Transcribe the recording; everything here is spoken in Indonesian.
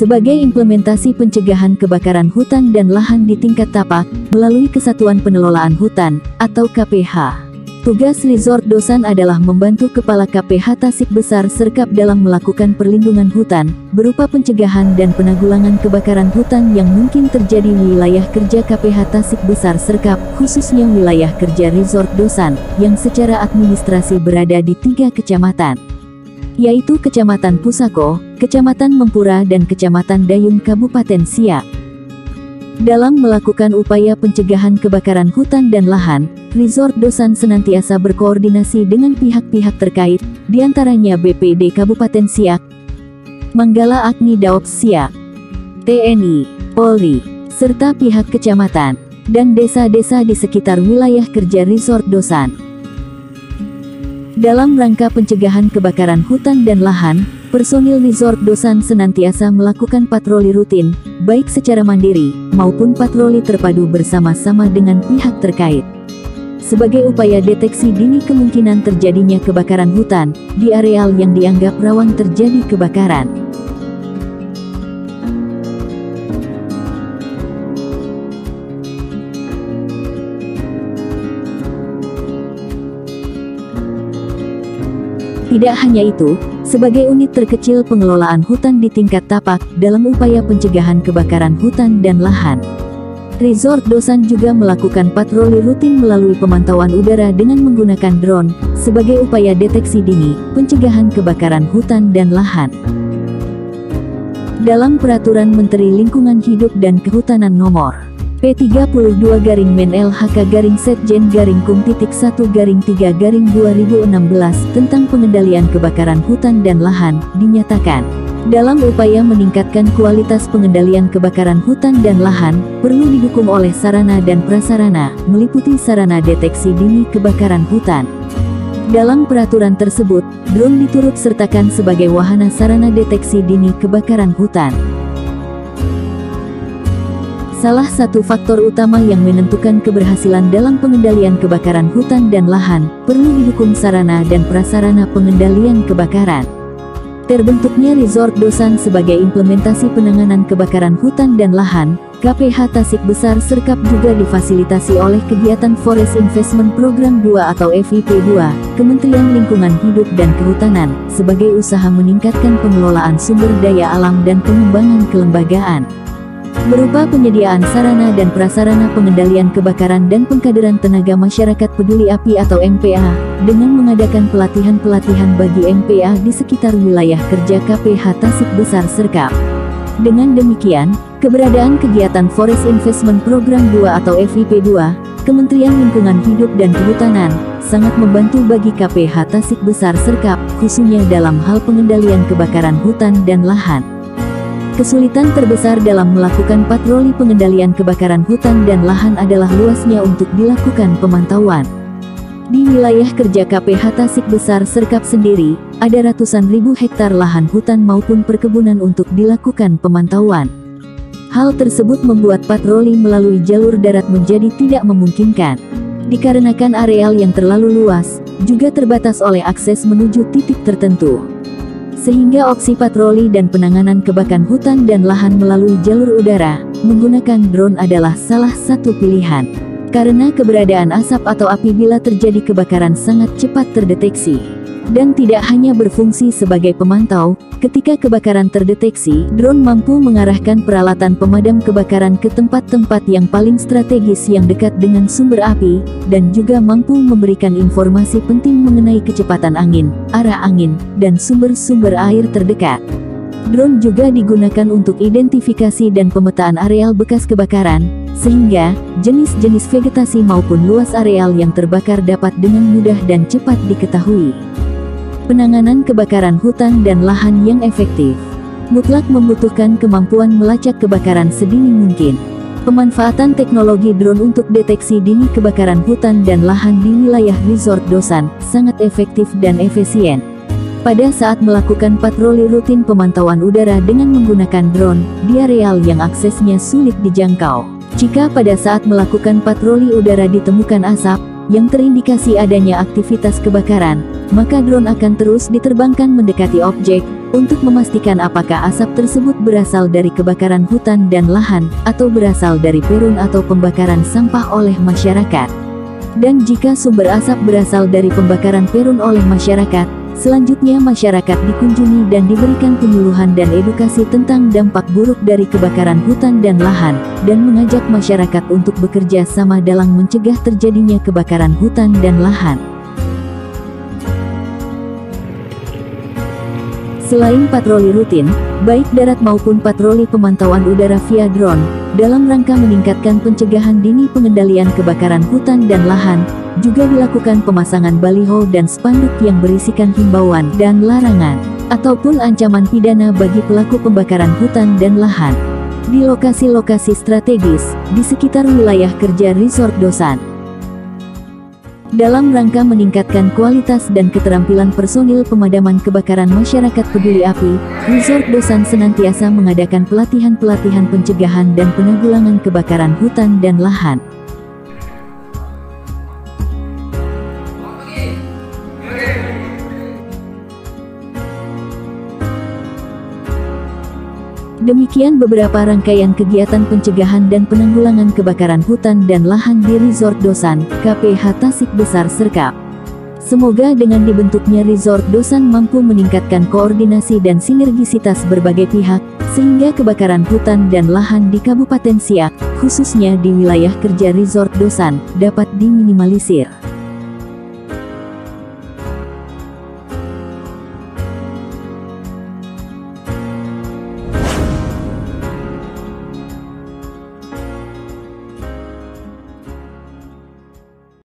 sebagai implementasi pencegahan kebakaran hutan dan lahan di tingkat tapak, melalui Kesatuan Pengelolaan Hutan, atau KPH. Tugas Resort Dosan adalah membantu Kepala KPH Tasik Besar Serkap dalam melakukan perlindungan hutan, berupa pencegahan dan penanggulangan kebakaran hutan yang mungkin terjadi di wilayah kerja KPH Tasik Besar Serkap, khususnya wilayah kerja Resort Dosan, yang secara administrasi berada di 3 kecamatan, yaitu Kecamatan Pusako, Kecamatan Mempura dan Kecamatan Dayung Kabupaten Siak. Dalam melakukan upaya pencegahan kebakaran hutan dan lahan, Resort Dosan senantiasa berkoordinasi dengan pihak-pihak terkait, diantaranya BPD Kabupaten Siak, Manggala Agni Daob Siak, TNI, Polri, serta pihak kecamatan dan desa-desa di sekitar wilayah kerja Resort Dosan. Dalam rangka pencegahan kebakaran hutan dan lahan, personil Resort Dosan senantiasa melakukan patroli rutin, baik secara mandiri, maupun patroli terpadu bersama-sama dengan pihak terkait, sebagai upaya deteksi dini kemungkinan terjadinya kebakaran hutan, di areal yang dianggap rawan terjadi kebakaran. Tidak hanya itu, sebagai unit terkecil pengelolaan hutan di tingkat tapak, dalam upaya pencegahan kebakaran hutan dan lahan, Resort Dosan juga melakukan patroli rutin melalui pemantauan udara dengan menggunakan drone, sebagai upaya deteksi dini, pencegahan kebakaran hutan dan lahan. Dalam Peraturan Menteri Lingkungan Hidup dan Kehutanan Nomor P32-Men-LHK-Setjen-Kum-1-3-2016 tentang pengendalian kebakaran hutan dan lahan, dinyatakan, dalam upaya meningkatkan kualitas pengendalian kebakaran hutan dan lahan, perlu didukung oleh sarana dan prasarana, meliputi sarana deteksi dini kebakaran hutan. Dalam peraturan tersebut, drone diturut sertakan sebagai wahana sarana deteksi dini kebakaran hutan. Salah satu faktor utama yang menentukan keberhasilan dalam pengendalian kebakaran hutan dan lahan, perlu didukung sarana dan prasarana pengendalian kebakaran. Terbentuknya Resort Dosan sebagai implementasi penanganan kebakaran hutan dan lahan, KPH Tasik Besar Serkap juga difasilitasi oleh kegiatan Forest Investment Program 2 atau FIP2, Kementerian Lingkungan Hidup dan Kehutanan, sebagai usaha meningkatkan pengelolaan sumber daya alam dan pengembangan kelembagaan, berupa penyediaan sarana dan prasarana pengendalian kebakaran dan pengkaderan tenaga masyarakat peduli api atau MPA, dengan mengadakan pelatihan-pelatihan bagi MPA di sekitar wilayah kerja KPH Tasik Besar Serkap. Dengan demikian, keberadaan kegiatan Forest Investment Program 2 atau FIP2, Kementerian Lingkungan Hidup dan Kehutanan, sangat membantu bagi KPH Tasik Besar Serkap, khususnya dalam hal pengendalian kebakaran hutan dan lahan. Kesulitan terbesar dalam melakukan patroli pengendalian kebakaran hutan dan lahan adalah luasnya untuk dilakukan pemantauan. Di wilayah kerja KPH Tasik Besar Serkap sendiri, ada ratusan ribu hektar lahan hutan maupun perkebunan untuk dilakukan pemantauan. Hal tersebut membuat patroli melalui jalur darat menjadi tidak memungkinkan, dikarenakan areal yang terlalu luas, juga terbatas oleh akses menuju titik tertentu. Sehingga opsi patroli dan penanganan kebakaran hutan dan lahan melalui jalur udara, menggunakan drone adalah salah satu pilihan. Karena keberadaan asap atau api bila terjadi kebakaran sangat cepat terdeteksi. Dan tidak hanya berfungsi sebagai pemantau, ketika kebakaran terdeteksi, drone mampu mengarahkan peralatan pemadam kebakaran ke tempat-tempat yang paling strategis yang dekat dengan sumber api, dan juga mampu memberikan informasi penting mengenai kecepatan angin, arah angin, dan sumber-sumber air terdekat. Drone juga digunakan untuk identifikasi dan pemetaan areal bekas kebakaran, sehingga jenis-jenis vegetasi maupun luas areal yang terbakar dapat dengan mudah dan cepat diketahui. Penanganan kebakaran hutan dan lahan yang efektif mutlak membutuhkan kemampuan melacak kebakaran sedini mungkin. Pemanfaatan teknologi drone untuk deteksi dini kebakaran hutan dan lahan di wilayah Resort Dosan sangat efektif dan efisien. Pada saat melakukan patroli rutin pemantauan udara dengan menggunakan drone di areal yang aksesnya sulit dijangkau. Jika pada saat melakukan patroli udara ditemukan asap yang terindikasi adanya aktivitas kebakaran, maka drone akan terus diterbangkan mendekati objek untuk memastikan apakah asap tersebut berasal dari kebakaran hutan dan lahan, atau berasal dari peron atau pembakaran sampah oleh masyarakat. Dan jika sumber asap berasal dari pembakaran peron oleh masyarakat, selanjutnya masyarakat dikunjungi dan diberikan penyuluhan dan edukasi tentang dampak buruk dari kebakaran hutan dan lahan, dan mengajak masyarakat untuk bekerja sama dalam mencegah terjadinya kebakaran hutan dan lahan. Selain patroli rutin, baik darat maupun patroli pemantauan udara via drone, dalam rangka meningkatkan pencegahan dini pengendalian kebakaran hutan dan lahan, juga dilakukan pemasangan baliho dan spanduk yang berisikan himbauan dan larangan, ataupun ancaman pidana bagi pelaku pembakaran hutan dan lahan, di lokasi-lokasi strategis, di sekitar wilayah kerja Resort Dosan. Dalam rangka meningkatkan kualitas dan keterampilan personil pemadaman kebakaran masyarakat peduli api, Resort Dosan senantiasa mengadakan pelatihan-pelatihan pencegahan dan penanggulangan kebakaran hutan dan lahan. Demikian beberapa rangkaian kegiatan pencegahan dan penanggulangan kebakaran hutan dan lahan di Resort Dosan, KPH Tasik Besar Serkap. Semoga dengan dibentuknya Resort Dosan mampu meningkatkan koordinasi dan sinergisitas berbagai pihak, sehingga kebakaran hutan dan lahan di Kabupaten Siak, khususnya di wilayah kerja Resort Dosan, dapat diminimalisir.